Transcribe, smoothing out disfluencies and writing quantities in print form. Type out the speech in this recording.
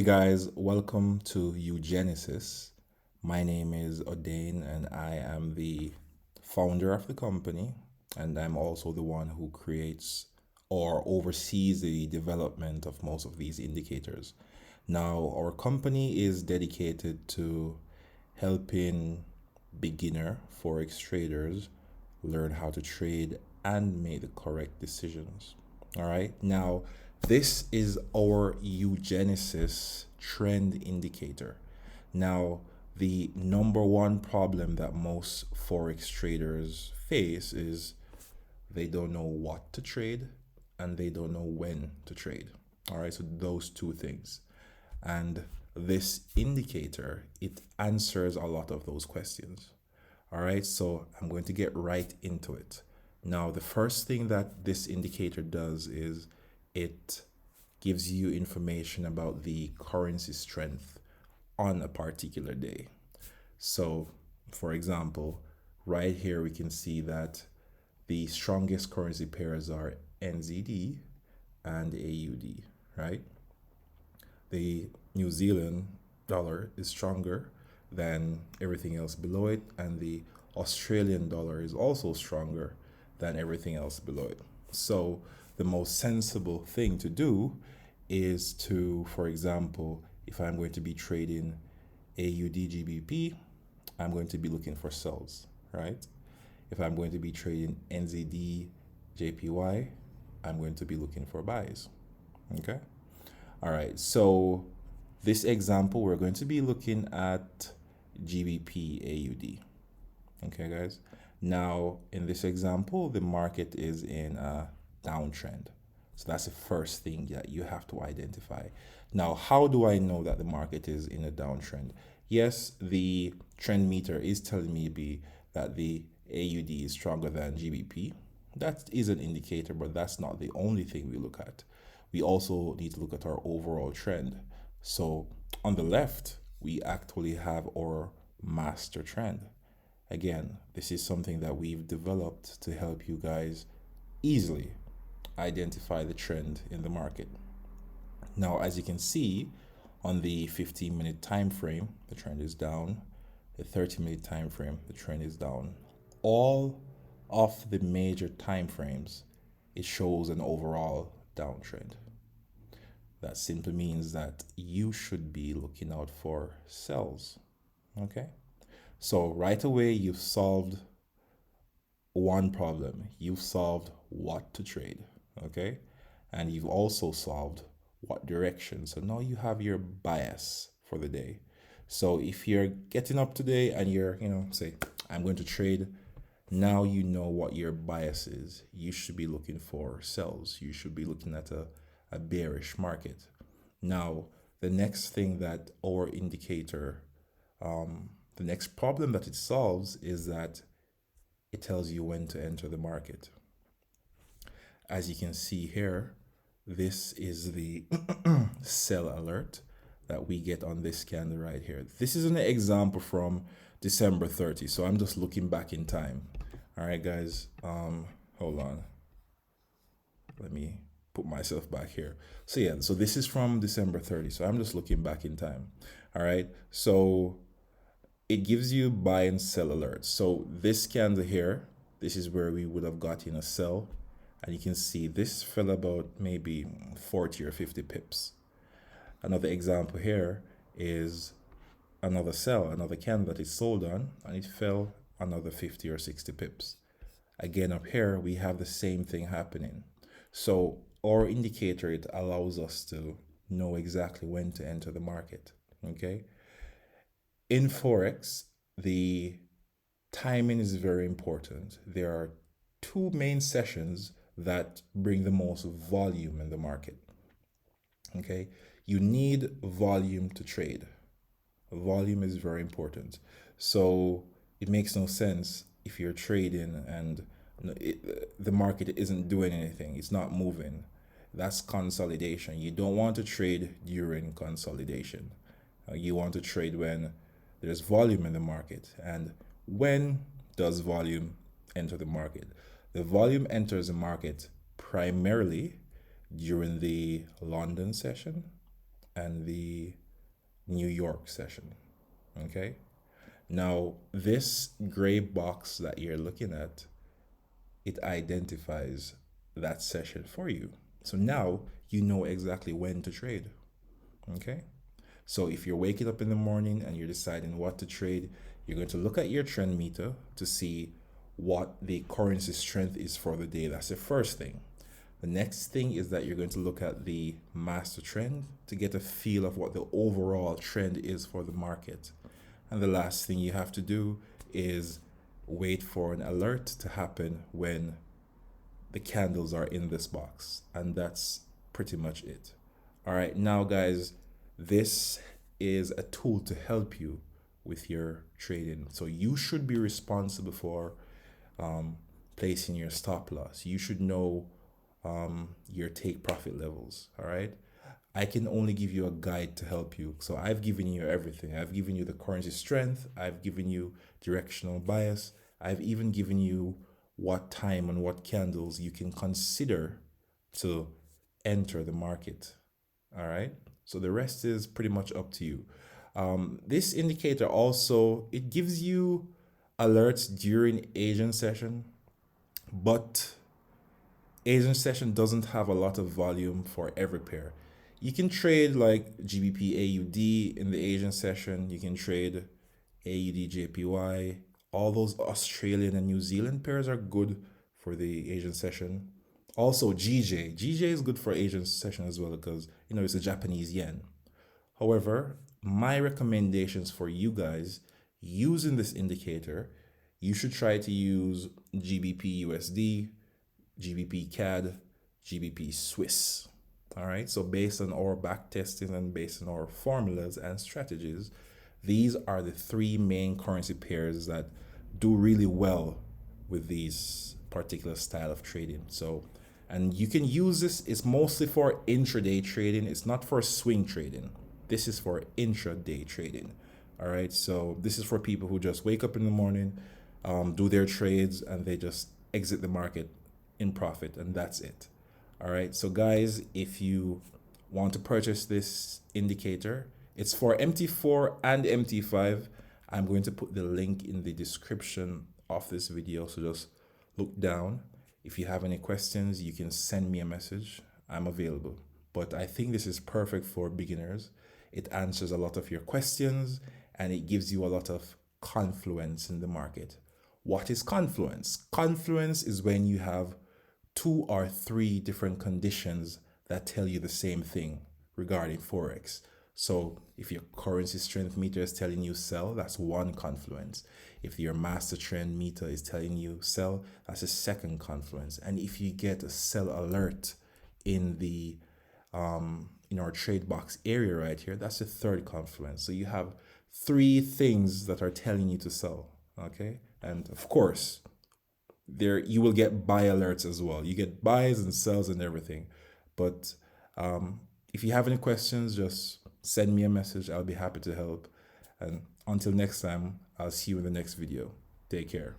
Hey guys, welcome to uGenesys. My name is Odain and I am the founder of the company, and I'm also the one who creates or oversees the development of most of these indicators. Now, our company is dedicated to helping beginner Forex traders learn how to trade and make the correct decisions. All right. Now, this is our uGenesys trend indicator. Now, the number one problem that most Forex traders face is they don't know what to trade and they don't know when to trade. All right. So, those two things. And this indicator, it answers a lot of those questions. All right, so I'm going to get right into it. Now, the first thing that this indicator does is it gives you information about the currency strength on a particular day. So, for example, right here we can see that the strongest currency pairs are NZD and AUD, right? The New Zealand dollar is stronger than everything else below it, and the Australian dollar is also stronger than everything else below it. So, the most sensible thing to do is to, for example, if I'm going to be trading AUD GBP, I'm going to be looking for sells, right? If I'm going to be trading NZD JPY, I'm going to be looking for buys. Okay. All right, so this example, we're going to be looking at GBP AUD. Okay, guys. Now, in this example, the market is in a downtrend. So that's the first thing that you have to identify. Now, how do I know that the market is in a downtrend? Yes, the trend meter is telling me that the AUD is stronger than GBP. That is an indicator, but that's not the only thing we look at. We also need to look at our overall trend. So on the left, we actually have our master trend. Again, this is something that we've developed to help you guys easily identify the trend in the market. Now, as you can see on the 15-minute time frame, the trend is down. The 30-minute time frame, the trend is down. All of the major time frames, it shows an overall downtrend. That simply means that you should be looking out for sells. Okay? So right away, you've solved one problem. You've solved what to trade. Okay? And you've also solved what direction. So now you have your bias for the day. So if you're getting up today and you're, say, I'm going to trade, now you know what your bias is. You should be looking for sells. You should be looking at a bearish market. Now, the next thing that our indicator, the next problem that it solves is that it tells you when to enter the market. As you can see here, this is the sell alert that we get on this candle right here. This is an example from December 30. So I'm just looking back in time. All right, guys, hold on. Let me put myself back here. So yeah, so this is from December 30. So I'm just looking back in time. All right. So it gives you buy and sell alerts. So this candle here, this is where we would have gotten a sell. And you can see this fell about maybe 40 or 50 pips. Another example here is another sell, another candle that it sold on, and it fell another 50 or 60 pips. Again, up here, we have the same thing happening. So our indicator, it allows us to know exactly when to enter the market, okay? In Forex, the timing is very important. There are two main sessions that bring the most volume in the market, okay? You need volume to trade. Volume is very important. So it makes no sense if you're trading and the market isn't doing anything, it's not moving. That's consolidation. You don't want to trade during consolidation. You want to trade when there's volume in the market. And when does volume enter the market? The volume enters the market primarily during the London session and the New York session. Okay. Now, this gray box that you're looking at, it identifies that session for you. So now you know exactly when to trade. Okay. So if you're waking up in the morning and you're deciding what to trade, you're going to look at your trend meter to see what the currency strength is for the day. That's the first thing. The next thing is that you're going to look at the master trend to get a feel of what the overall trend is for the market. And the last thing you have to do is wait for an alert to happen when the candles are in this box. And that's pretty much it. All right, now, guys, this is a tool to help you with your trading. So you should be responsible for placing your stop loss. You should know your take profit levels. All right. I can only give you a guide to help you. So I've given you everything. I've given you the currency strength. I've given you directional bias. I've even given you what time and what candles you can consider to enter the market. All right. So the rest is pretty much up to you. This indicator also, it gives you alerts during Asian session, but Asian session doesn't have a lot of volume for every pair. You can trade like GBP AUD in the Asian session. You can trade AUD JPY. All those Australian and New Zealand pairs are good for the Asian session. Also GJ. GJ is good for Asian session as well because it's a Japanese yen. However, my recommendations for you guys using this indicator, you should try to use GBP USD, GBP CAD, GBP Swiss. All right. So based on our back testing and based on our formulas and strategies, these are the three main currency pairs that do really well with these particular style of trading. So, and you can use this, it's mostly for intraday trading. It's not for swing trading. This is for intraday trading. All right. So this is for people who just wake up in the morning, do their trades, and they just exit the market in profit, and that's it. All right. So guys, if you want to purchase this indicator, it's for MT4 and MT5. I'm going to put the link in the description of this video. So just look down. If you have any questions, you can send me a message. I'm available. But I think this is perfect for beginners. It answers a lot of your questions and it gives you a lot of confluence in the market. What is confluence? Confluence is when you have two or three different conditions that tell you the same thing regarding Forex. So if your currency strength meter is telling you sell, that's one confluence. If your master trend meter is telling you sell, that's a second confluence. And if you get a sell alert in the in our trade box area right here, that's the third confluence. So you have three things that are telling you to sell. Okay. And of course, there you will get buy alerts as well. You get buys and sells and everything. But if you have any questions, just send me a message. I'll be happy to help. And until next time, I'll see you in the next video. Take care.